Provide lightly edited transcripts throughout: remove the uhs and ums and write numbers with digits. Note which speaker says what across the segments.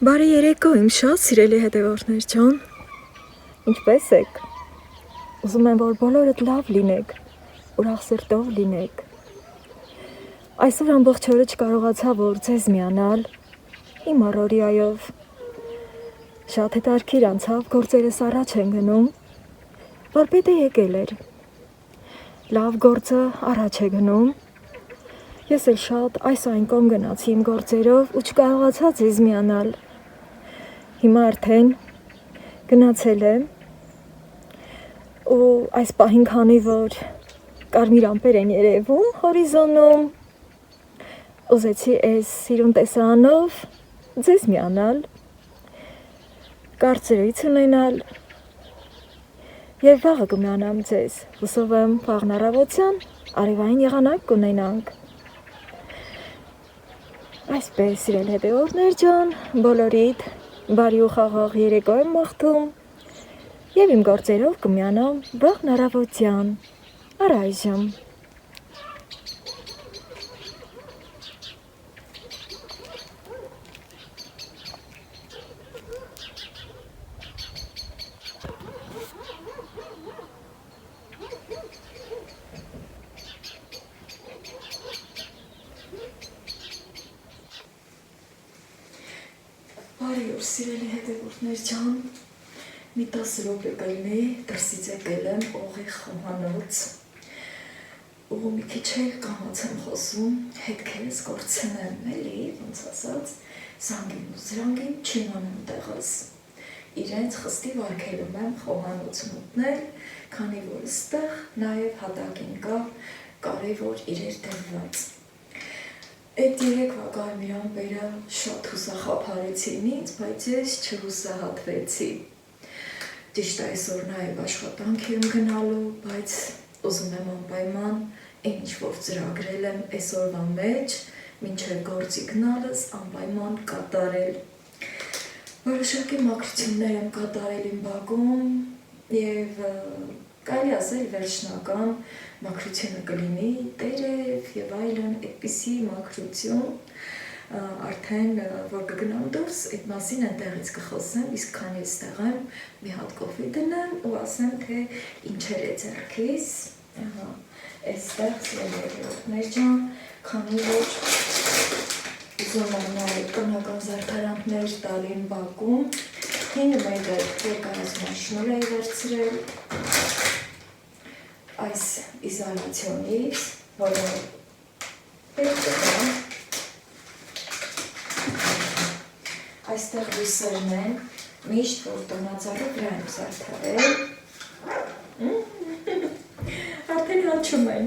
Speaker 1: Բարի երեկո, իմ շատ սիրելի հետևորդներ ջան։ Ինչպե՞ս եք։ Ուզում եմ, որ բոլորդ լավ լինեք, ուրախ սրտով լինեք։ Այսօր ամբողջ օրը չկարողացա որ ձեզ միանալ իմ առօրյայով։ Շատ հետաքրքիր անցավ, գործերս առաջ են գնում։ Վարպետը եկել էր։ Լավ գործը առաջ է գնում։ Ես էլ շատ այս այն կողմ գնացի իմ գործերով ու չկարողացա ձեզ միանալ։ Հիմա արդեն գնացել եմ ու այս պահին քանի որ կարմիր ամպեր են երևում հորիզոնում, ուզեցի այս սիրուն տեսարանով ձեզ միանալ, կարծրույց ունենալ և վաղը կմիանամ ձեզ, հուսով եմ վաղն առավոտյան արևային եղանակ կունենանք։ Այսպես սիրելի հետևորդներ ջան, բոլորիդ բարի ու խաղաղ երեկո եմ մաղթում և իմ գործերով կմիանամ վաղն առավոտյան, առայժմ։ Բարի օր սիրելի հետևորդներ ջան, մի 10 րոպե կլինի, դրսից եկել եմ օղի խոհանոց ու մի քիչ էլ կամաց եմ խոսում, հետքերս կորցնեմ էլի, ոնց ասած, զանգին ու զրանգին չիմանում տեղս։ Իրենց խստի վարքելում եմ խոհանոց մտնել, քանի որ ստեղ նաև հատակին կա կարևոր իրեր դրված։ Այդ երեկվա կարմիր ամպերը շատ հուսախաբարեցին ինձ, բայց ես չհուսահատվեցի։ Ճիշտ այսօր նաև աշխատանք եմ գնալու, բայց ուզում եմ անպայման ինչ որ ծրագրել եմ այսօրվա մեջ, մինչև գործի գնալս անպայման կատարել։ Որոշակի մաքրություններ եմ կատարել իմ բակում և կարելի ասել վերջնական մաքրությունը կլինի, տերև և այլն, այդպիսի մաքրություն արդեն որ կգնամ դուրս, այդ մասին այնտեղից կխոսեմ, իսկ քանի այստեղ եմ, մի հատ կոֆի դնեմ ու ասեմ, թե ինչեր է ձեռքիս, այստեղ սիրելի հետևորդներ ջան, քանի որ ուզում եմ նաև տնական զարդարանքներ տալ իմ բակում, 5 մետր երկարացման շնոր էի վերցրել այս իզոլացիոնից, որը պետք է այստեղ լույսերն են, միշտ որ տոնածառի վրա եմ զարդարել, արդեն հաչում են,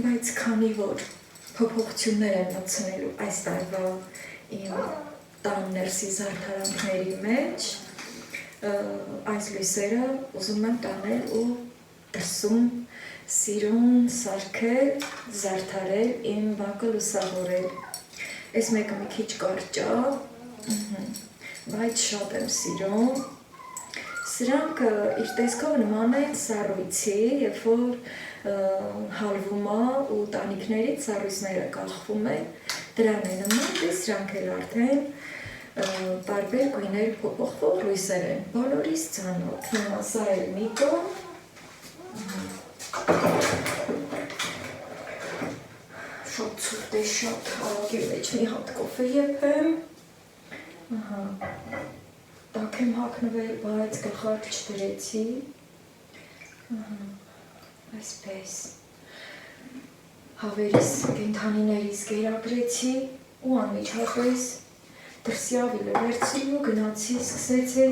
Speaker 1: բայց քանի որ փոփոխություններ եմ մտցնելու այս տարվա իմ տան ներսի զարդարանքների մեջ, այս լույսերը ուզում եմ տանել ու դրսում սիրուն սարքել, զարդարել, իմ բակը լուսավորել։ Այս մեկը մի քիչ կարճ է, բայց շատ եմ սիրում։ Սրանք իր տեսքով նման են սառույցի, երբ որ հալվում է ու տանիքներից սառույցները կախվում են, դրան է նման, դե սրանք էլ արդեն տարբեր գույներ փոփոխվող լույսեր են, բոլորիս ծանոթ։ Հիմա սա էլ մի կողմ, շատ ցուրտ է, շատ արագի մեջ մի հատ կոֆե եփեմ, տաք եմ հագնվել, բայց գլխարկ չդրեցի, այսպես, հավերիս կենդանիներից գերագրեցի ու անմիջապես դրսի ավիլը վերցրի ու գնացի, սկսեցի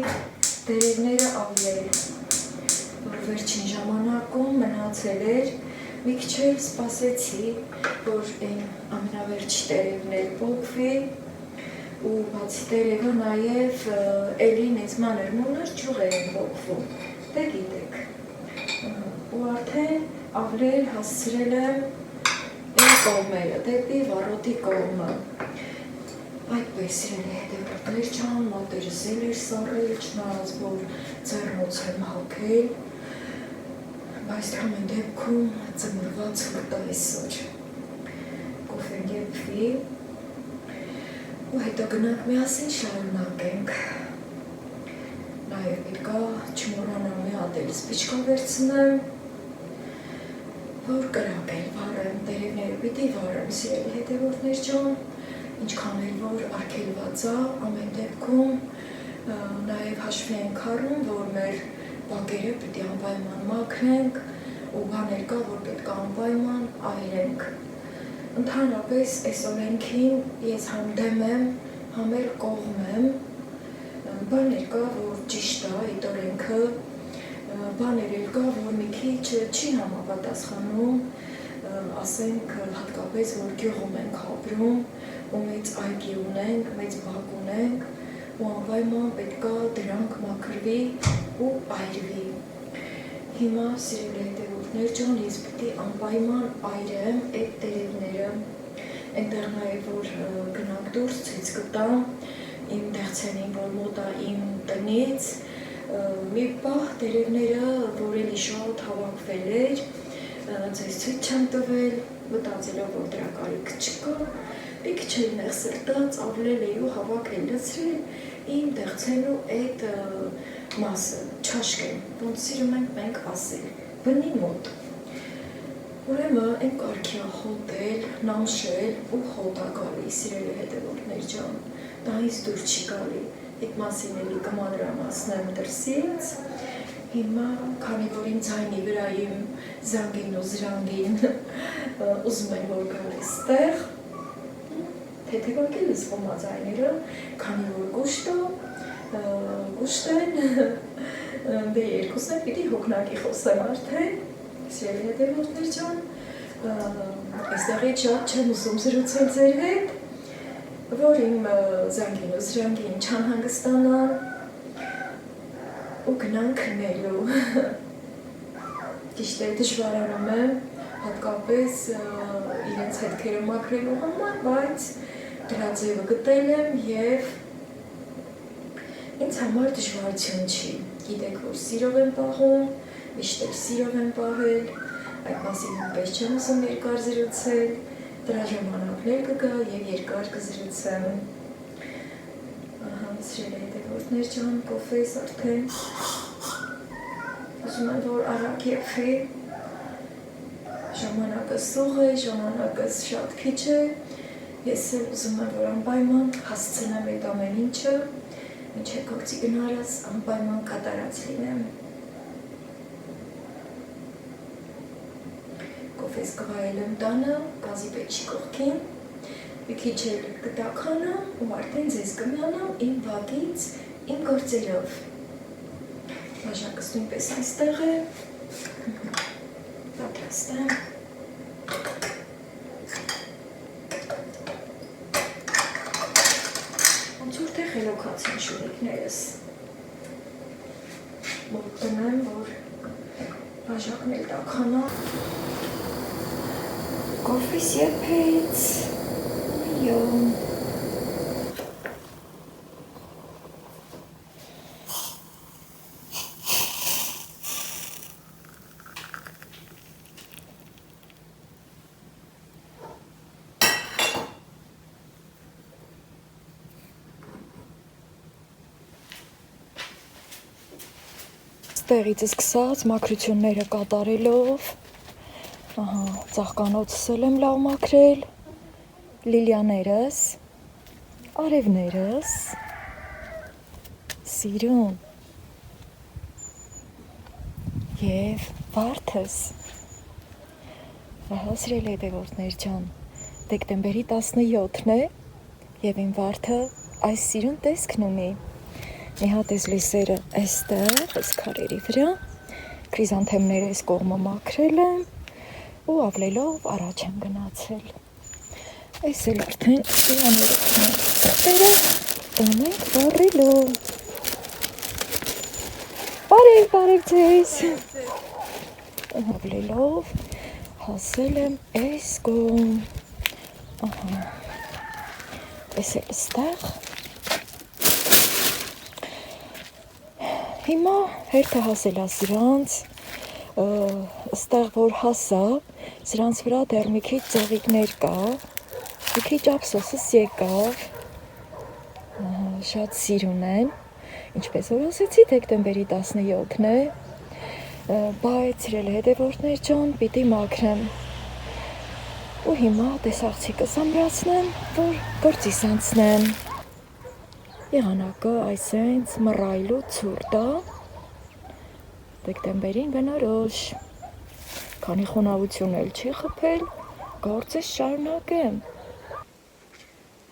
Speaker 1: տերևները ավլել, որ վերջին ժամանակում մնացել էր, մի քիչ էլ սպասեցի, որ այն ամենավերջ տերևներ պոկվի ու բացի տերևը նաև էլի մեծ մանր ճյուղեր են պոկվում, դե գիտեք, ու արդեն ավլել հասցրել եմ այն կողմերը, դեպի վառոտի կողմը։ Այդպես սիրելի հետևորդներ ջան, մատերս էլ էր սառել, չնայած որ ձեռնոց եմ հագել, բայց ամեն դեպքում ծմրված հուտ է այսօր։ Կոֆեն եփվի ու հետո գնանք միասին շարունակենք։ Նաև պետք է չմոռանամ մի հատ էլ սպիչկա վերցնեմ, որ կրակել վարեմ, տերևները պիտի վարեմ, սիրելի հետևորդներ ջան, ինչքան էլ որ արգելված է, ամեն դեպքում նաև հաշվի ենք առնում, որ մեր բակերը պիտի անպայման մաքրենք ու բաներ կա, որ պետք է անպայման այրենք։ Ընդհանրապես այս օրենքին ես համ դեմ եմ, համ էլ կողմ եմ, բաներ կա, որ ճիշտ է այդ օրենքը, բաներ էլ կա, որ մի քիչ չի համապատասխանում, ասենք հատկապես, որ գյուղում ենք ապրում ու մեծ այգի ունենք, մեծ բակ ունենք ու անպայման պետք է դրանք մաքրվի ու այրվի։ Հիմա սիրելի հետևորդներ ջան, ես պիտի անպայման այրեմ այդ տերևները, այնտեղ նաև որ գնանք դուրս ցույց կտամ իմ դեղցենին, որ մոտ է իմ տնից, մի պահ տերևները, որ էլի շատ հավաքվել էր, ձեզ ցույց չեմ տվել, մտածելով, որ դրա կարիք չկա, մի քիչ էլ նեղ սրտած ավլել էի ու հավաքել լցրել իմ դեղցենու այդ մասը, չաշկեն, ոնց սիրում ենք մենք ասել, բնի մոտ։ Ուրեմն այն կարգի է հոտել, նամշել ու հոտ է գալի, սիրելի հետևորդներ ջան, դա ինձ դուր չի գալի, այդ մասին էլի կմանրամասնեմ դրսից, հիմա քանի որ իմ ձայնի վրա իմ զանգին ու զրանգին ուզում են որ գալ այստեղ, թեթևակել զգում է ձայները, քանի որ գուշտ են, դե երկուսն պիտի հոգնակի խոսեմ արդեն, սիրելի հետևորդներ ջան, այստեղից շատ չեմ ուզում զրուցել ձեր հետ, որ իմ զանգին ու զրանգին չանհանգստանան ու գնան քնելու։ Ճիշտ է դժվարանում եմ, հատկապես իրենց հետքերը մաքրելու համար, բայց դրա ձևը գտել եմ և ինձ համար դժվարություն չի։ Գիտեք, որ սիրով եմ պահում, միշտ էլ սիրով եմ պահել, այդ մասին նույնպես չեմ ուզում երկար զրուցել, դրա ժամանակներ կգա և երկար կզրուցեմ։ Ահա, սիրելի հետևորդներ ջան, կոֆես արդեն, ուզում եմ, որ արագ եփվի, ժամանակս սուղ է, ժամանակս շատ քիչ է, ես էլ ուզում եմ, որ անպայման հասցնեմ այդ ամեն ինչը, մինչև գործի գնալս անպայման կատարած լինեմ։ Կոֆես կվայել եմ տանը, գազի պեչի կողքին, մի քիչ էլ կտաքանամ ու արդեն ձեզ կմիանամ իմ բակից, իմ գործերով։ Բաժակս նույնպես այստեղ է, պատրաստ եմ։ Խելոքած են շուրիկներս, որ տնեմ, որ բաժակն էլ տաքանա, կոֆիս եփեց, այո։ Ստեղից սկսած մաքրությունները կատարելով, ծաղկանոցս եմ լավ մաքրել, լիլիաներս, արևներս, սիրուն և վարդս, սիրելի հետևորդներ ջան, դեկտեմբերի 17-ն է և իմ վարդը այս սիրուն տեսքն ունի։ Մի հատ էս լույսերը այստեղ, այս քարերի վրա, քրիզանթեմները այս կողմը մաքրել եմ ու ավլելով առաջ եմ գնացել։ Այս էլ արդեն լիլիաները տանենք վառելու։ Բարև ձեզ։ Ավլելով հասել եմ այս կողմ։ Այս էլ ստեղ։ Հիմա հերթը հասել է սրանց, ստեղ որ հասա, սրանց վրա դեռ մի քիչ ծաղիկներ կա, մի քիչ ափսոսս եկավ, շատ սիրուն են, ինչպես որ ասեցի, դեկտեմբերի 17-ն է, բայց սիրելի հետևորդներ ջան, պիտի մաքրեմ։ Ու հիմա տեսաղցիկս ամրացնեմ, որ գործիս անցնեմ։ Եղանակը այսենց մռայլ ու ցուրտ է, դեկտեմբերին բնորոշ, քանի խոնավություն էլ չի խփել, գործս շարունակեմ։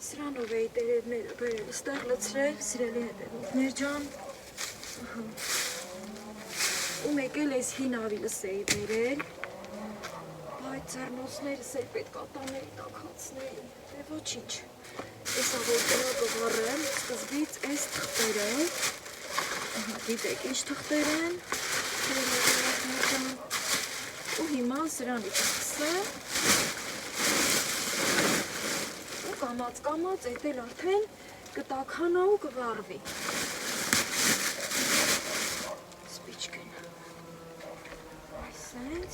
Speaker 1: Սրանով էի տերևները բերել, ստեղ լցրել, սիրելի հետևորդներ ջան։ Ու մեկ էլ էս հին ավիլս էի բերել, բայց ձեռնոցներս էլ պետք է տաների տաքացնեի, դե ոչինչ։ Էսա որ կրակը վառեմ, սկզբից էս թղթերը, գիտեք ինչ թղթեր են, ու հիմա սրանից սկսեմ, ու կամաց էդ էլ արդեն կտաքանա ու կվառվի։ Սպիչկեն, այսենց,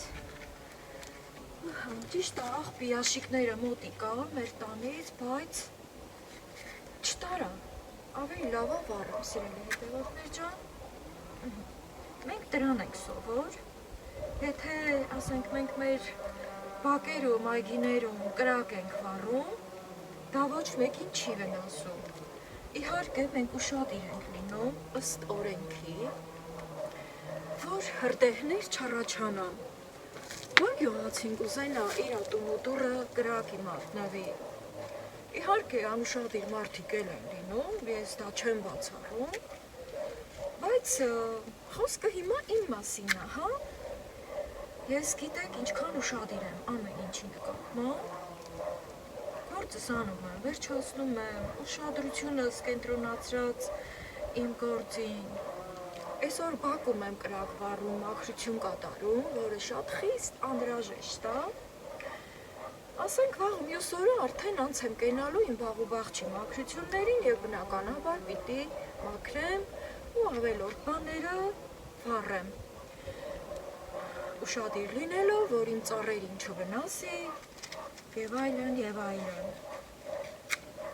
Speaker 1: ճիշտ է, աղբի աշիկները մոտիկա մեր տանից, բայց չտարա, ավելի լավ է վառում, սիրելի հետևորդներ ջան։ Մենք դրան ենք սովոր, եթե ասենք մենք մեր բակերում, այգիներում կրակ ենք վառում, դա ոչ մեկին չի վնասում։ Իհարկե մենք ուշադիր ենք լինում ըստ օրենքի, որ հրդեհներ չառաջանան, որ գյուղացին կուզենա իր տուն ու դուռը կրակի մատնվի։ Իհարկե անուշադիր մարդիկ էլ են լինում, ես դա չեմ բացառում, բայց խոսքը հիմա իմ մասին է, հա։ Ես գիտեք ինչքան ուշադիր եմ ամեն ինչի նկատմամբ, գործս անում եմ, վերջացնում եմ, ուշադրությունս կենտրոնացրած իմ գործին։ Այսօր բակում եմ կրակ վառում, մաքրություն կատարում, որը շատ խիստ անհրաժեշտ է։ Ասենք վաղ մյուս օրը արդեն անց եմ կենալու իմ բաղ ու բաղչի մաքրություններին և բնականաբար պիտի մաքրեմ ու ավելորդ բաները վառեմ։ Ուշադիր լինելով, որ իմ ծառերին չվնասի և այլն և այլն։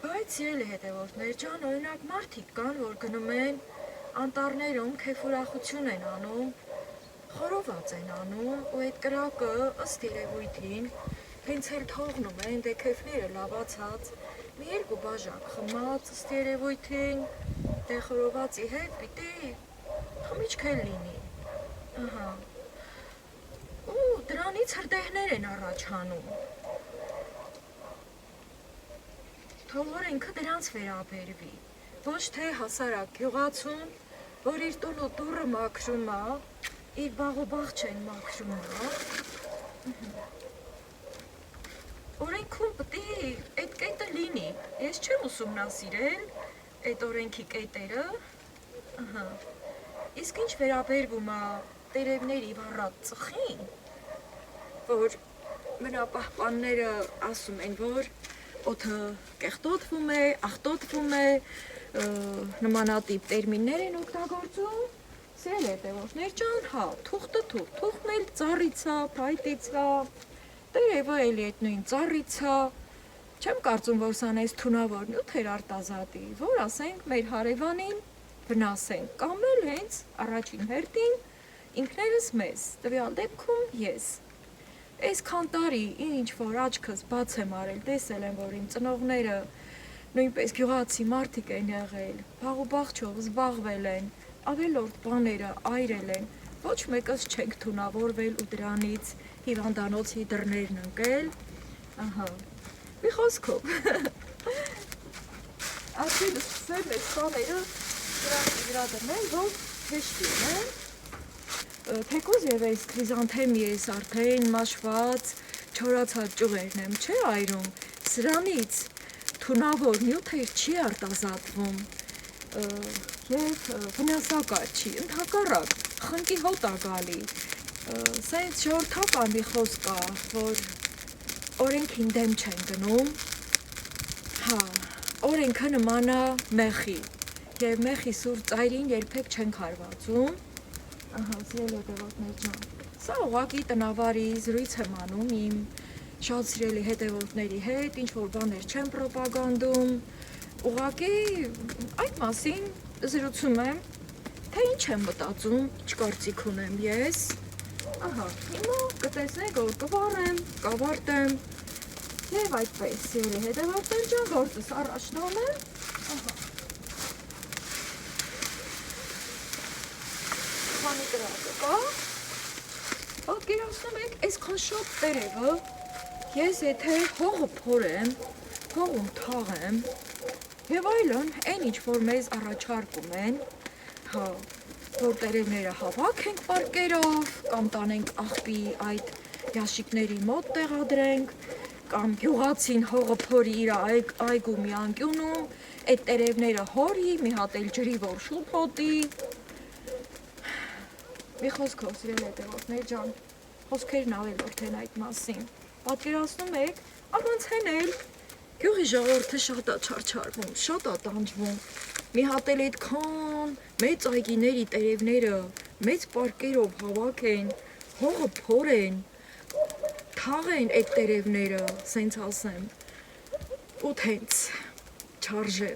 Speaker 1: Բայց սիրելի հետևորդներ ջան, օրինակ մարդիկ կան, որ գնում են անտառներում քեֆուրախություն են անում, խորոված են անում ու այդ կրակը ըստ երևույթին հենց էլ թողնում են, դե քեֆները լավացած, մի երկու բաժակ խմած ըստ երևույթին, դե խորովածի հետ պիտի խմիչք էլ լինի, ու դրանից հրդեհներ են առաջանում, թող օրենքը դրանց վերաբերվի, ոչ թե հասարակ գյուղացուն, որ իր տուն ու դուռը մաքրում է, իր բաղ ու բաղչեն մաքրում է, օրենքում պտի այդ կետը լինի, ես չեմ ուսումնասիրել այդ օրենքի կետերը, իսկ ինչ վերաբերվում է տերևների վառած ծխին, որ բնապահպանները ասում են, որ օդը կեղտոտվում է, աղտոտվում է, նմանատիպ տերմիններ են օգտագործում, սիրելի հետևորդներ ջան, հա, թուղթը թուղթ, թուղթն էլ ծառից է, փայտից է, տերևը էլի այդ նույն ծառից է, չեմ կարծում, որ սան այս թունավոր նյութեր արտազատի, որ ասենք մեր հարևանին վնասենք, կամ էլ հենց առաջին հերթին ինքներս մեզ, տվյալ դեպքում ես։ Այսքան տարի ինչ որ աչքս բաց եմ արել, տեսել եմ, որ իմ ծնողները նույնպես գյուղացի մարդիկ են եղել, բաղ ու բաղչով զբաղվել են, ավելորդ բաները այրել են, ոչ մեկս չենք թունավորվել ու դրանից հիվանդանոցի դռներն ընկել, մի խոսքով, արդեն սկսեմ այս բաները դրանից վրա դնել, որ հեշտ լինեն, թեկուզ և այս քրիզանթեմի ես արդեն մաշված, չորացած ճյուղերն եմ չէ այրում, սրանից թունավոր նյութեր չի արտազատվում և վնասակար չի, ընդհակառակ խնկի հոտ է գալի, սենց ժողովրդական մի խոսք կա, որ օրենքին դեմ չեն գնում, օրենքը նման է մեխի և մեխի սուր ծայրին երբեք չենք հարվածում, սիրելի հետևորդներ ջան, սա ուղղակի տնավարի զրույց եմ անում իմ շատ սիրելի հետևորդների հետ, ինչ որ բաներ չեմ պրոպագանդում, ուղղակի այդ մասին զրուցում եմ, թե ինչ եմ մտածում, ինչ կարծիք ունեմ ես։ Ահա, հիմա կտեսնեք, որ կվառեմ, կավարտեմ եւ այդպես սիրելի հետևորդներ ջան, գործս առաջ տանեմ։ Ահա։ Քանի կրակը կա։ Պատկերացնում եք, այսքան շատ տերևը, ես եթե հողը փորեմ, հողում թաղեմ, եւ այլն, այն ինչ որ մեզ առաջարկում են, հա, որ տերևները հավաքենք պարկերով, կամ տանենք աղբի այդ յաշիկների մոտ տեղադրենք, կամ գյուղացին հողը փորի իր այգու մի անկյունում, այդ տերևները հորի, մի հատ էլ ջրի որ շուտ հոտի։ Մի խոսքով, սիրելի հետևորդներ ջան, խոսքերն ավելորդ են այդ մասին։ Պատկերացնում եք, առանց հենել, գյուղի ժողովուրդը շատ է չարչարվում, շատ է տանջվում։ Մի հատ էլ այդքան մեծ այգիների տերևները մեծ պարկերով հավաքեն, հողը փորեն, թաղեն այդ տերևները, սենց ասեմ, ու թենց չարժե։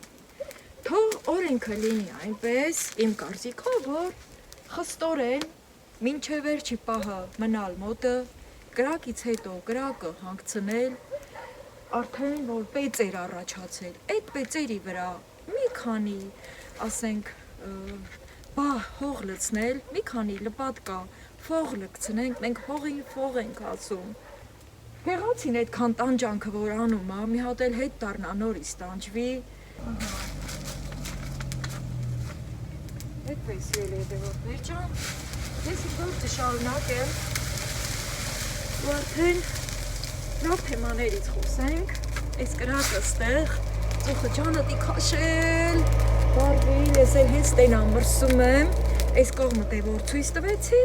Speaker 1: Թող օրենքը լինի այնպես, իմ կարծիքով, որ խստորեն մինչև վերջի պահը մնալ մոտը, կրակից հետո կրակը հանգցնել, արդեն որ պեծեր առաջացել, այդ պեծերի վրա մի քանի, ասենք, հող լցնել, մի քանի լպատկա փող լցնենք, մենք հողին փող ենք ասում։ Հեղացին այդքան տանջանքը որ անում է, մի հատ էլ հետ դառնա նորից տանջվի։ Այդպես ելի հետևորդներ ջան, ես գործը շարունակեմ ու արդեն լավ թեմաներից խոսենք, այս կրակը ստեղ, ծուխը ջանըտի քաշել, բարվի, ես էլ հենց տենան մրսում եմ, այս կողմը դե որ ցույց տվեցի,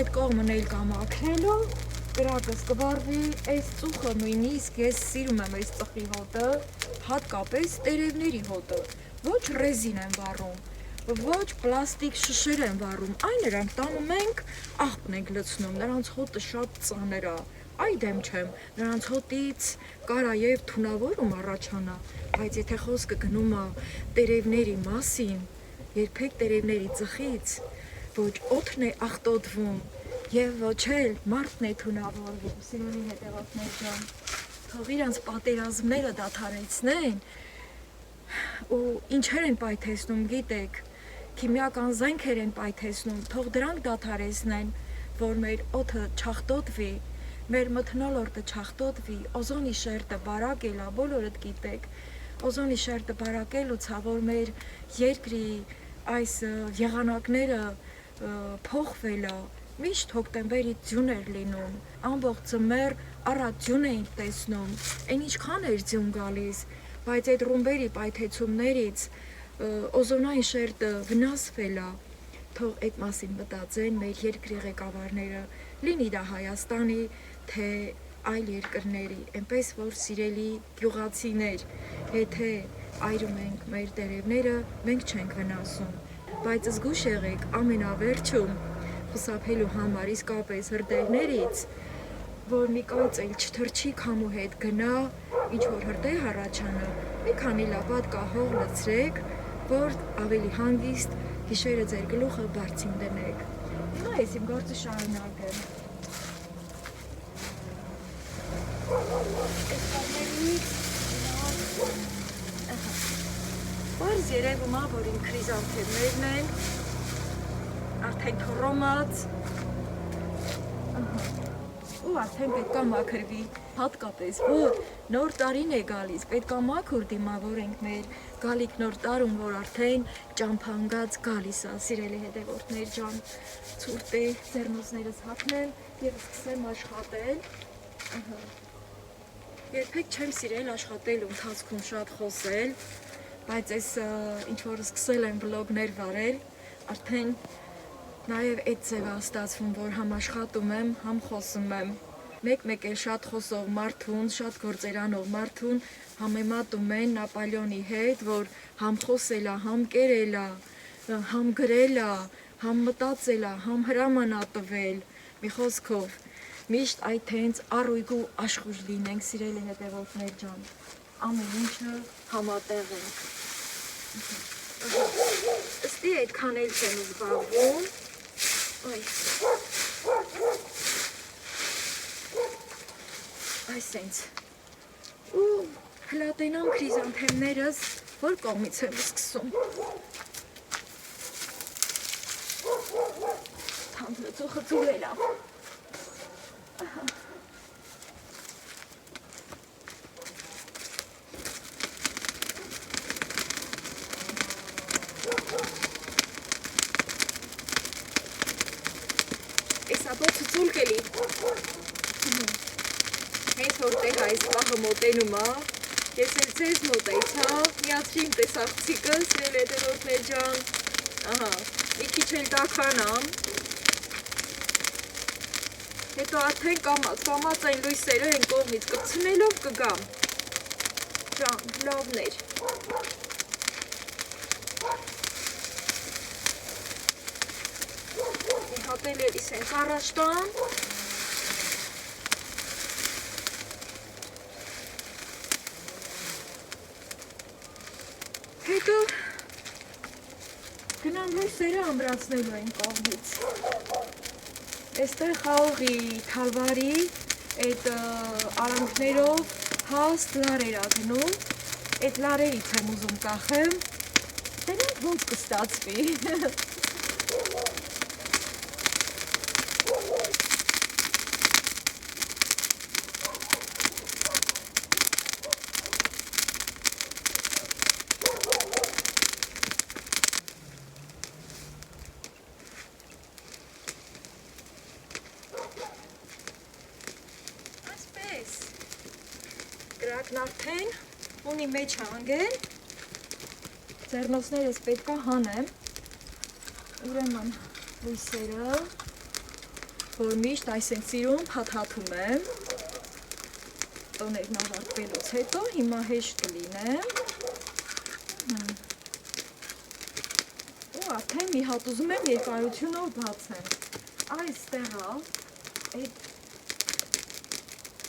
Speaker 1: այդ կողմն էլ կա մաքրելու, կրակս կվարվի, այս ծուխը նույնիսկ ես սիրում եմ այս ծխի հոտը, հատկապես տերևների հոտը, ոչ ռեզին եմ վառում, ոչ պլաստիկ շշեր են վառում, այն նրանք տանում ենք, աղբն ենք լցնում, նրանց հոտը շատ ծանր է, այ դեմ չեմ, նրանց հոտից կարա եւ թունավորում առաջանա, բայց եթե խոսքը գնում է տերևների մասին, երբեք տերևների ծխից, ոչ օդն է աղտոտվում եւ ոչ էլ մարդն է թունավորվում, սիրելի հետևորդներ ջան, թող իրանց պատերազմները դադարեցնեն ու ինչեր են պայթեցնում, գիտեք, քիմիական զենքեր են պայթեցնում, թող դրանք դադարեցնեն, որ մեր օդը չաղտոտվի, մեր մթնոլորտը չաղտոտվի, օզոնի շերտը բարակել է, բոլորդ գիտեք, օզոնի շերտը բարակելուց է, որ մեր երկրի այս եղանակները փոխվել է, միշտ հոկտեմբերից ձյուն էր լինում, ամբողջ ձմեռ առատ ձյուն էինք տեսնում, այն ինչքան էր ձյուն գալիս, բայց այդ ռումբերի պայթեցումներից օզոնային շերտը վնասվել է, թող այդ մասին մտածեն մեր երկրի ղեկավարները, լինի դա Հայաստանի, թե այլ երկրների, այնպես որ սիրելի գյուղացիներ, եթե այրում ենք մեր տերևները, մենք չենք վնասում, բայց զգուշ եղեք ամենավերջում խուսափելու համար իսկապես հրդեհներից, որ մի կայծել չթրջի քամու հետ գնա, ինչ որ հրդեհ առաջանա, մի քանի լապատկա հող լցրեք, որ ավելի հանգիստ գիշերը ձեր գլուխը բարձին դնեք։ Հիմա ես իմ գործը շարունակեմ։ Պարզ երևում է, որ իմ քրիզանթեմներն են, արդեն թռոմած, ու արդեն պետք է մաքրվի, հատկապես, որ նոր տարին է գալիս, պետք է մաքուր դիմավորենք մեր գալիք նոր տարում, որ արդեն ճամփանգած գալիս է, սիրելի հետևորդներ ջան, ցուրտ է, ձեռնոցներս հագնեմ եւ սկսեմ աշխատել։ Երբեք չեմ սիրել աշխատելու ընթացքում շատ խոսել, բայց այս ինչ որ սկսել եմ վլոգներ վարել, արդեն նաև այդ ձև է ստացվում, որ համ աշխատում եմ, համ խոսում եմ։ Մեկ-մեկ էլ շատ խոսող մարդուն, շատ գործեր անող մարդուն համեմատում են Նապոլեոնի հետ, որ համ խոսել է, համ կերել է, համ գրել է, համ մտածել է, համ հրաման է տվել։ Մի խոսքով, միշտ այդ հենց առույգու աշխույժ լինենք, սիրելի հետևորդներ ջան, ամեն ինչը համատեղ ենք։ Ըստի այդքան էլ չեմ զբաղվում։ Այսենց։ Ու հլատենամ քրիզանթեմներս որ կողմից եմ սկսում։ Թանձրծուխը ծուլել ավ։ Էսաբոցը ծուլ կելի։ Հենց որտեղ այս պահը մոտենում ա, ես էլ ձեզ մոտեցա, միացրի իմ տեսախցիկս, էլ հետևորդներ ջան, ահա, մի քիչ էլ տաքանամ, հետո արդեն կամած այն լույսերը են կողմից կպցնելով կգամ, ջան, լավներ, մի հատ էլ էլիս ենք առաջ տան, հետո գնամ լույսերը ամրացնելու են կողմից, էստեղ խաղողի թալվարի այդ արանքներով հաստ լարեր ագնում, այդ լարերից եմ ուզում կախեմ, դրանք ոնց կստացվի, կրակն արդեն ունի մեջ հանգել, ձեռնոցներս պետք է հանեմ, ուրեմն լույսերը, որ միշտ այսենք սիրում հաթաթում եմ, տոներն ավարտվելուց հետո հիմա հեշտ կլինեմ, ու արդեն մի հատ ուզում եմ երկարությունով բացեմ, այստեղա, այդ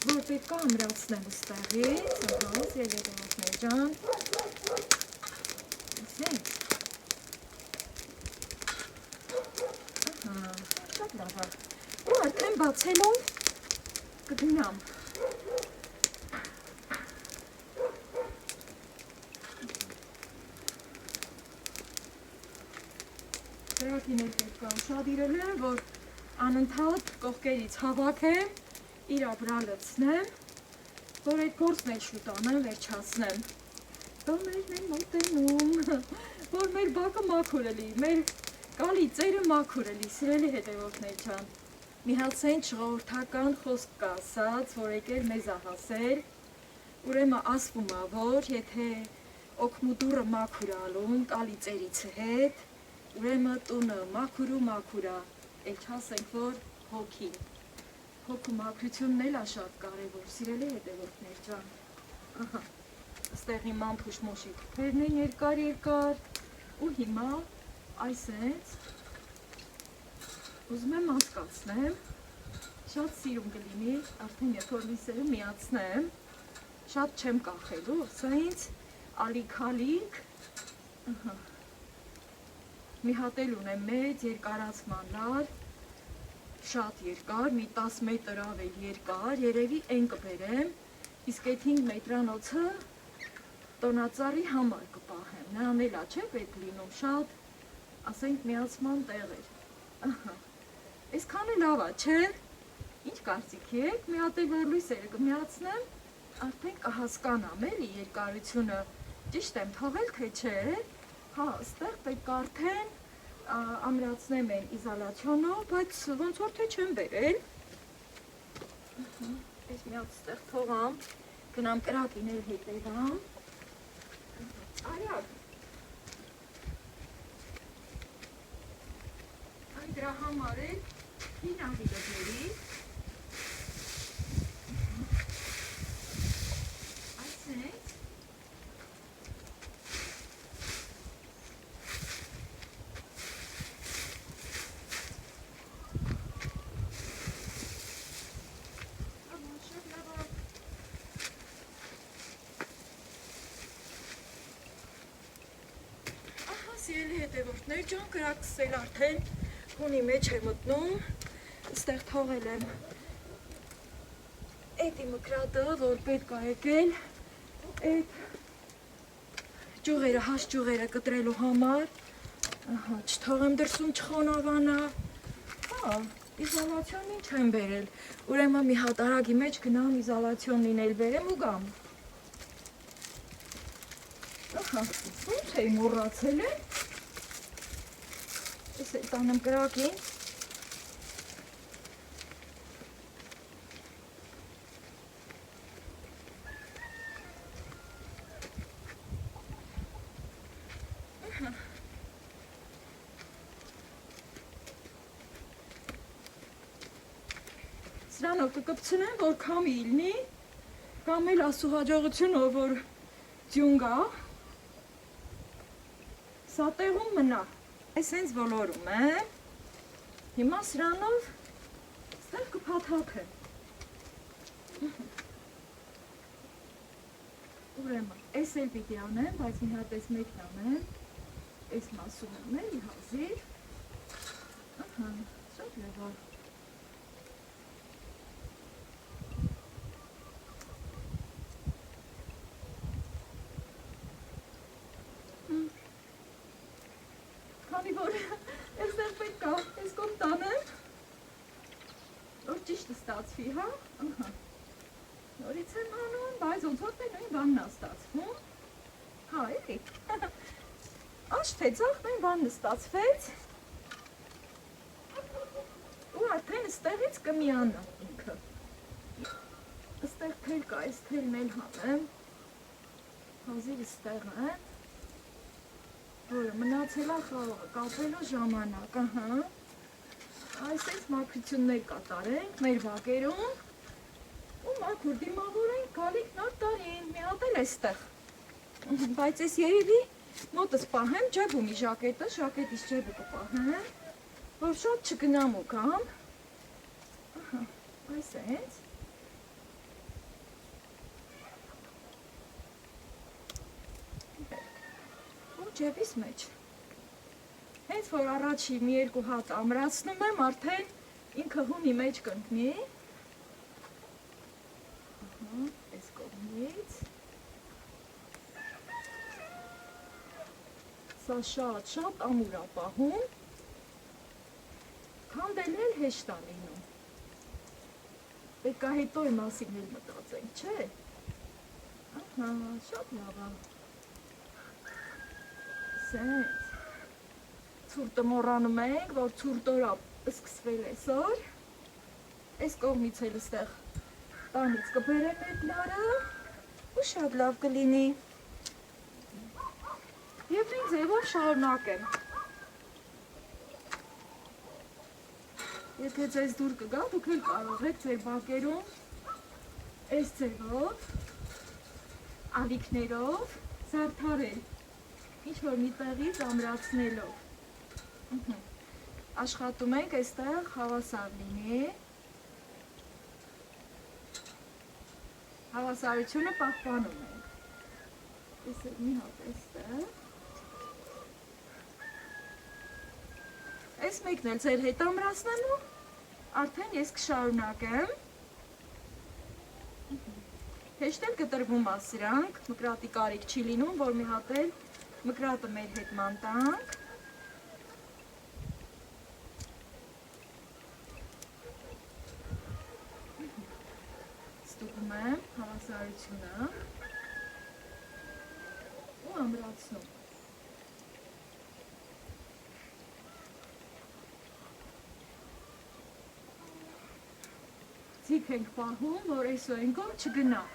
Speaker 1: որ պետք է ամրացնեմ ստեղից, ըհաս, ելետևորդներ ջան, ասենք, ահա, շատ լավ է, ու արդեն բացելով կգնամ, դրակին էլ պետք է ուշադիրել եմ, որ անընդհատ կողքերից հավաքեմ, իրա վրա լցնեմ, որ այդ գործն էլ շուտ անեմ, վերջացնեմ, տոներն են մոտենում, որ մեր բակը մաքուր էլի, մեր կալի ծերը մաքուր էլի, սիրելի հետևորդներ ջան, մի հատ սենց ժողովրդական խոսք կա ասած, որ եկել մեզ ա հասել, ուրեմն ասվում ա, որ եթե օգմուդուրը մաքուր ալում, կալի ծերից հետ, ուրեմն տունը մաքուր ա, էլ չասենք, որ հոգին, հոգու մաքրությունն էլ ա շատ կարևոր, սիրելի հետևորդներ ջան, ահա, ստեղ իմ ամփուշ մոշի թփերն են երկար, ու հիմա այսենց, ուզում եմ անցկացնեմ, շատ սիրուն կլինի, արդեն երբ որ լույսերը միացնեմ, շատ չեմ կախելու, սա ինձ ալիք, ահա, մի հատ էլ ունեմ մեծ երկարացման լար, շատ երկար, մի 10 մետր ավել երկար, երևի են կբերեմ, իսկ այդ 5 մետրանոցը տոնածառի համար կպահեմ, նրան էլ ա չէ պետք լինում, շատ, ասենք միացման տեղեր, ահա, այսքանը լավ ա, չէ, ինչ կարծիք եք, մի հատ էլ որ լույսերը կմիացնեմ, արդեն կհասկանամ էլի երկարությունը, ճիշտ եմ թողել, թե չէ, հա, ստեղ պետք արդեն ամրացնեմ են իզալացիոնով, բայց ոնց որ թե չեմ բերել, այս մի հատ ստեղ թողամ, գնամ կրակին էլ հետևամ, արյակ, այն դրա համար էլ հին աղիլոների, այսենց, Հետևորդներ ջան, կրակսել արդեն հունի մեջ է մտնում, ստեղ թողել եմ էդի մկրատը, որ պետք է եկել, էդ ջուղերը, հաս ջուղերը կտրելու համար, չթողեմ դրսում չխոնավանա, իզոլացիոն ինչ եմ բերել, ուրեմն մի հատ արագի մեջ գնամ իզոլացիոն լինել բերեմ ու գամ, ոնց էի մոռացել եմ, ես էլ տանեմ կրակին, Սրանով կկպցնեմ, որ քամի իլնի, կամ էլ ասու հաջողությունով, որ ձյուն գա, սա տեղում մնա, այս հենց ոլորում եմ, հիմա սրանով ստեղ կփաթաթեմ, ուրեմն, այս էլ պիտի անեմ, բայց մի հատ այս մեկն անեմ, այս մասում եմ էլի հազիր, շատ լավ է, քանի որ այստեղ պետք է այս կողմ տանեմ, որ ճիշտը ստացվի, հա, նորից եմ անում, բայց ոնց որ թե նույն բանն է ստացվում, հա, էլի, աշ թե ձախ նույն բանն ստացվեց, ու արդեն ստեղից կմիանա ինքը, ստեղ թել կա, այս թելն էլ հանեմ, հազիր ստեղ է, որը մնացել է խաղը կապելու ժամանակ, այսպես մաքրություններ կատարենք մեր բակերում ու մաքուր դիմավորենք գալիք նոր տարին, մի հատ էլ այստեղ, բայց ես երևի մոտս պահեմ ջեբումի ժակետը, ժակետից ջեբը կպահեմ, որ շատ չգնամ ու կամ, այս է հենց, ջեբիս մեջ, հենց որ առաջի մի երկու հատ ամրացնում եմ, արդեն ինքը հունի մեջ կընկնի, այս կողմից, սա շատ ամուր է պահում, քանդելն էլ հեշտ է լինում, պետք է հետո ի մասին էլ մտածենք, չէ, շատ լավ է, սենց, ցուրտը մոռանում ենք, որ ցուրտ օր սկսվել է սոր, այս կողմից էլ ստեղ տանից կբերեմ այդ լարը ու շատ լավ կլինի և նույն ձևով շարունակեմ, եթե ձեզ դուր կգա, դուք էլ կարող եք ձեր բակերում այս ձևով, ալիքներով զարդարել, ինչ-որ մի տեղից ամրացնելով, աշխատում ենք այստեղ հավասար լինի, հավասարությունը պահպանում ենք, ես մի հատ այստեղ, այս մեկն էլ ձեր հետ ամրացնելու, արդեն ես կշարունակեմ, հեշտ էլ կտրվում է սրանք, մկրատի կարիք չի լինում, որ մի հատ էլ մկրատը մեր հետ մանտանք, ստուգում եմ հավասարությունը ու ամրացնում, ձիգ ենք պահում, որ այս ու այն կողմ չգնա,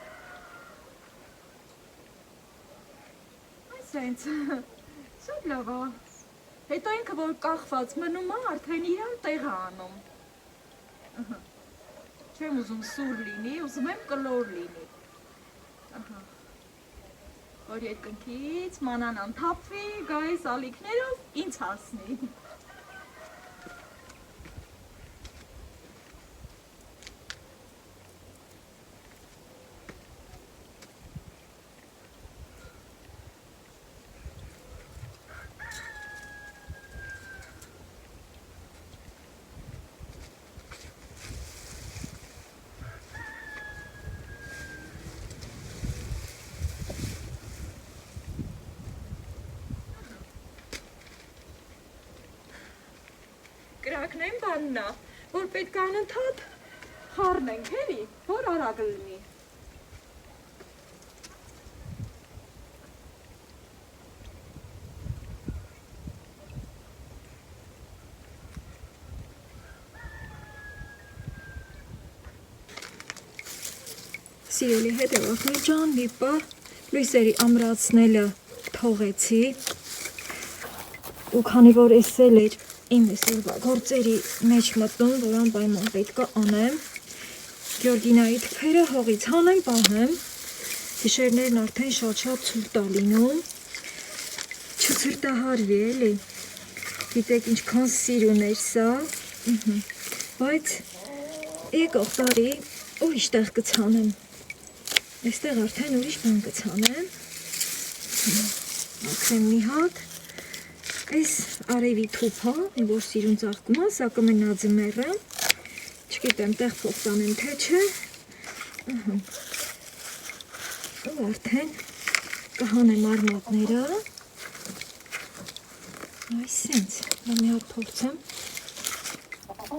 Speaker 1: սենց, շատ լավ է, հետո ինքը որ կախված մնում է, արդեն իրան տեղ է անում, չեմ ուզում սուր լինի, ուզում եմ կլոր լինի, որ երկնքից մանան անթափվի, գա այս ալիքներով ինձ հասնի,
Speaker 2: շարունակնեմ բաննա, որ պետք է անընդհատ խառնենք, էլի, որ արագ լինի։
Speaker 1: Սիրելի հետևորդներ ջան, մի պահ լույսերի ամրացնելը թողեցի ու քանի որ էսել էր իմ այսօրվա գործերի մեջ մտնում, որ անպայման պետք է անեմ, Գեորգինայի թփերը հողից հանեմ, պահեմ, գիշերներն արդեն շատ ցուրտ է լինում, չցրտահարվի էլի, գիտեք ինչքան սիրուն էր սա, բայց եկող տարի ուրիշ տեղ կցանեմ, այստեղ արդեն ուրիշ բան կցանեմ, ակրեմ մի հատ, այս արևի թուփա, որ սիրուն ծաղկում է, սա կմնա ձմեռը, չգիտեմ տեղ փող տանեմ թե չէ, ու արդեն կհանեմ արմատները, այսինց, մի հատ փորձեմ,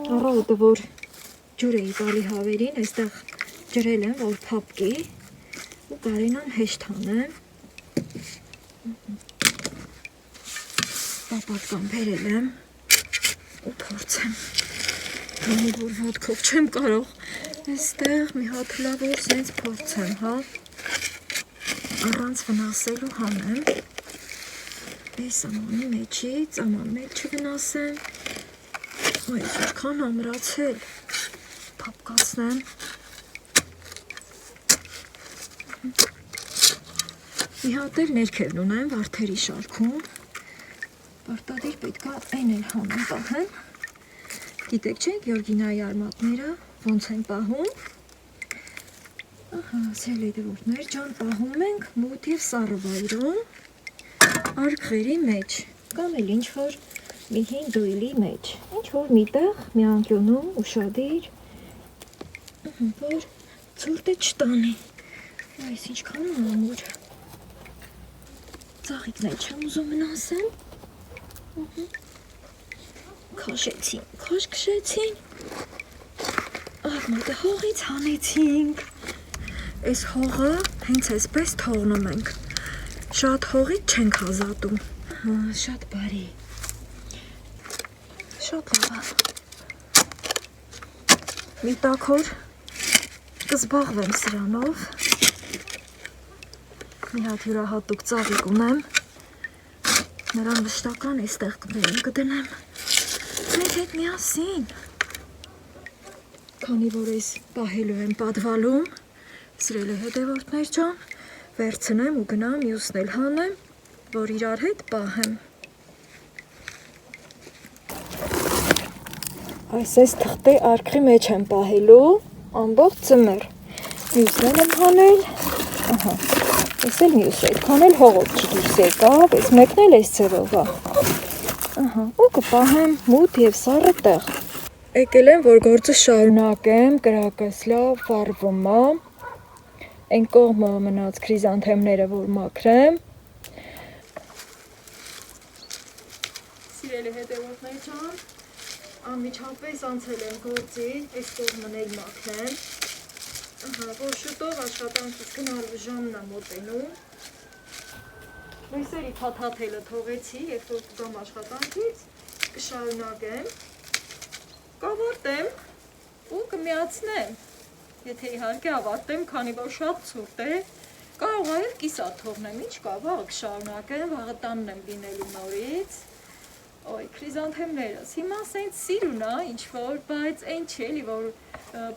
Speaker 1: առավոտը որ ջուր էի տալի հավերին, այստեղ ջրել եմ, որ փափկի ու կարենան հեշտ հանեմ, պապատկան բերել եմ ու փորձեմ, քանի որ ոտքով չեմ կարող այստեղ մի հատ լավոր սենց փորձեմ, հա, առանց վնասելու հանեմ, այս ամանի մեջից, աման մեջ չվնասեմ, այս ինչքան ամրացել, փափկացնեմ, մի հատ էլ ներքևն ունեմ վարդերի շարքում, պարտադիր պետք է այն էլ հանեմ պահեմ, գիտեք չէ, Գեորգինայի արմատները ոնց են պահում, սիրելի հետևորդներ ջան, պահում ենք մութ և սառը վայրում, արկղերի մեջ, կամ էլ ինչ-որ մի հին դույլի մեջ, ինչ-որ միտեղ մի անկյունում ուշադիր, որ ցուրտը չտանի, այս ինչքան ամուր, ծաղիկն էլ չեմ ուզում վնասել, քաշեցին, քաշքշեցին, արմատը հողից հանեցինք, այս հողը հենց այսպես թողնում ենք, շատ հողից չենք ազատում, շատ բարի, շատ լավ, մի տաքոր կզբաղվեմ սրանով, մի հատ յուրահատուկ ծաղիկ ունեմ, նրան վշտական այստեղ կբերեմ կդնեմ, մեզ հետ միասին, քանի որ այս պահելու եմ պատվալում, սիրելի հետևորդներ ջան, վերցնեմ ու գնամ մյուսն էլ հանեմ, որ իրար հետ պահեմ, այս թղթե արկղի մեջ եմ պահելու, ամբողջ ձմեռ, մյուսն էլ եմ հանել, Ես էլ մյուս այդքան էլ հողով չդուրս եկավ, այս մեկն էլ այս ձևով է, ու կպահեմ մութ և սառը տեղ, եկել եմ, որ գործը շարունակեմ, կրակս լավ վառվում է, այն կողմը մնաց քրիզանթեմները, որ մաքրեմ, սիրելի հետևորդներ ջան, անմիջապես անցել եմ գործի, այս կողմն էլ մաքրեմ, որ շուտով աշխատանքից գնալու ժամն է մոտենում, լույսերի փաթաթելը թողեցի, երբ որ կգամ աշխատանքից, կշարունակեմ, կավարտեմ ու կմիացնեմ, եթե իհարկե ավարտեմ, քանի որ շատ ցուրտ է, կարող է կիսատ թողնեմ, ինչ կա, վաղը կշարունակեմ, վաղը տանն եմ լինելու նորից, Ոյ, քրիզանթեմներս, հիմա սենց սիրուն է, ինչ-որ, բայց այն չէ, էլի, որ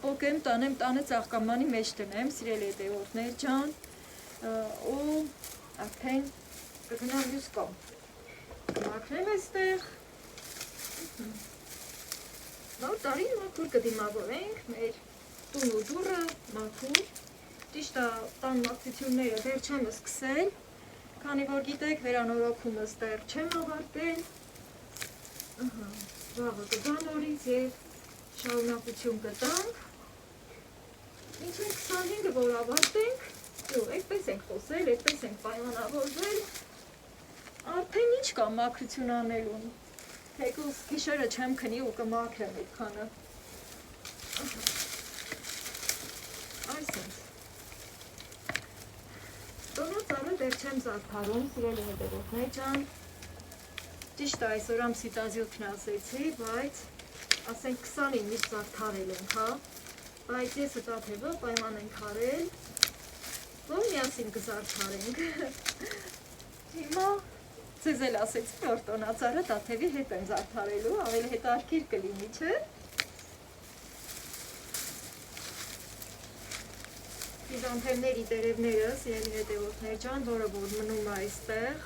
Speaker 1: պոկեմ, տանեմ, տանը ծաղկամանի մեջ տնեմ, սիրելի հետևորդներ ջան, ու արդեն կգնամ մյուս կողմ, կմաքրեմ այստեղ, նոր տարին մաքուր կդիմավորենք, մեր տուն ու դուռը մաքուր, ճիշտ է, տան մաքրությունները դեռ չեմ սկսել, քանի որ գիտեք, վերանորոգումս դեռ չեմ ավարտել, վաղը կգա նորից և շարունակություն կտանք, մինչև 25-ը որ ավարտենք, այդպես ենք խոսել, այդպես ենք պայմանավորվել, արդեն ինչ կա մաքրություն անելուն,
Speaker 2: Թեկուզ գիշերը չեմ քնի ու կմաքրեմ այդքանը։ Այսինքն Տոնածառը դեռ չեմ զարդարում, սիրելի հետևորդներ ջան։ Ճիշտ է, այսօր ամսիտազյութն ասեցի, բայց ասենք 29-ից զարդարել ենք, հա։ Բայց ես հտա թևը պայման ենք արել, որ միասին կզարդարենք։ Հիմա ձեզ էլ ասեցի, որ տոնածառը տաթևի հետ եմ զարդարելու, ավելի հետաքրքիր կլինի, չէ՞։ Կրիզանթեմների տերևները, սիրելի հետևորդներ ջան, որը որ մնում է այստեղ,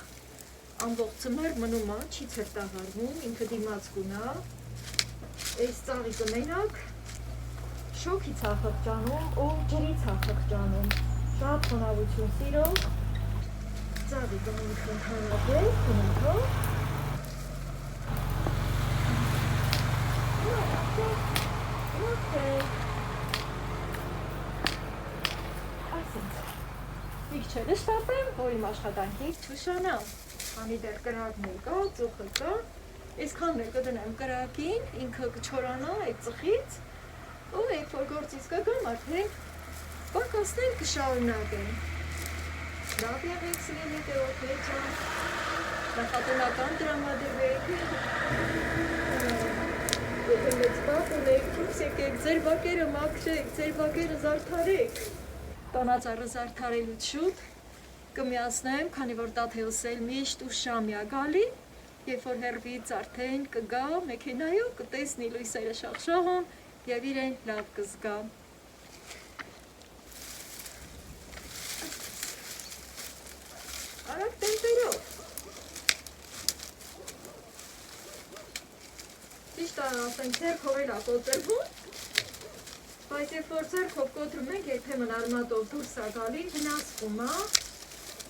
Speaker 2: ամբողջ ձմեռ մնում է, չի ցրտահարվում, ինքը դիմաց կունա։ Այս ծաղիկը մենակ շոգի ցախղճանում ու ջրի ցախղճանում։ Շատ խոնավություն սիրող ծաղիկը ինքը ընդհանրապես քննքով։ Իհչերը շտապեմ, որ իմ աշխատանքից չուշանամ, քանի դեռ կրակն էլ կա, ծուխը կա, այսքանն էլ կդնեմ կրակին, ինքը կչորանա այդ ծխից, ու երբ որ գործից կգամ արդեն պակասներ կշարունակեմ։ Լավ եղեք սիրելի հետևորդներ ջան, նախատենական տրամադրվեք, եթե մեծ բախ ունեք, դուրս եկեք, ձեր բակերը մաքրեք, ձեր բակերը զարդարեք։ Տոնածառը զարդարելուց շուտ կմիացնեմ, քանի որ տաթևս էլ միշտ ուշամյա գալի, երբ որ հեռվից արդեն կգա մեքենայով, կտեսնի լույսերը շողշողում եւ իրեն լավ կզգա։ Արագ տեմպերով։ Ճիշտ ասենք, ձեռքով էլ ակոտրվում, բայց երբ որ ձեռքով կոտրում ենք, երբեմն արմատով դուրս է գալի, վնասվում է,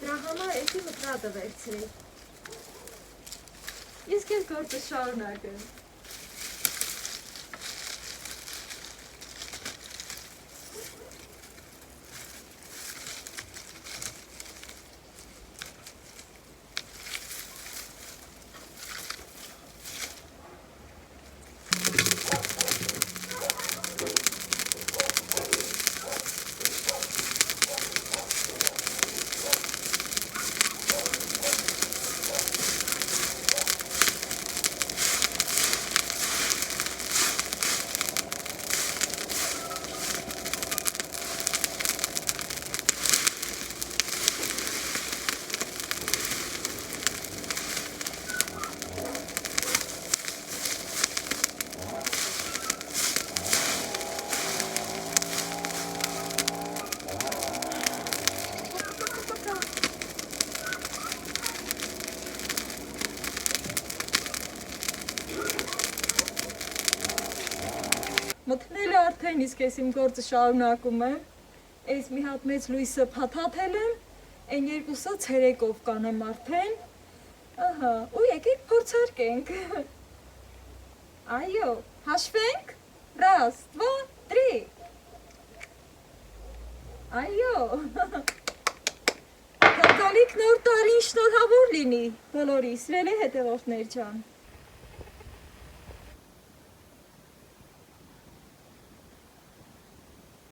Speaker 2: դրա համար էսի մտրատը վերցրեք։ Ես քեզ գործը շարունակեմ։ Մթնել է արդեն, իսկ ես իմ գործը շարունակում եմ, այս մի հատ մեծ լույսը փաթաթել եմ, այն երկուսը ցերեկով կանեմ արդեն, ահա, ու եկեք փորձարկենք, այո, հաշվենք, раз, два, три, այո, կարգալիք նոր տարին շնորհավոր լինի, բոլորի սիրելի հետևորդներ ջան։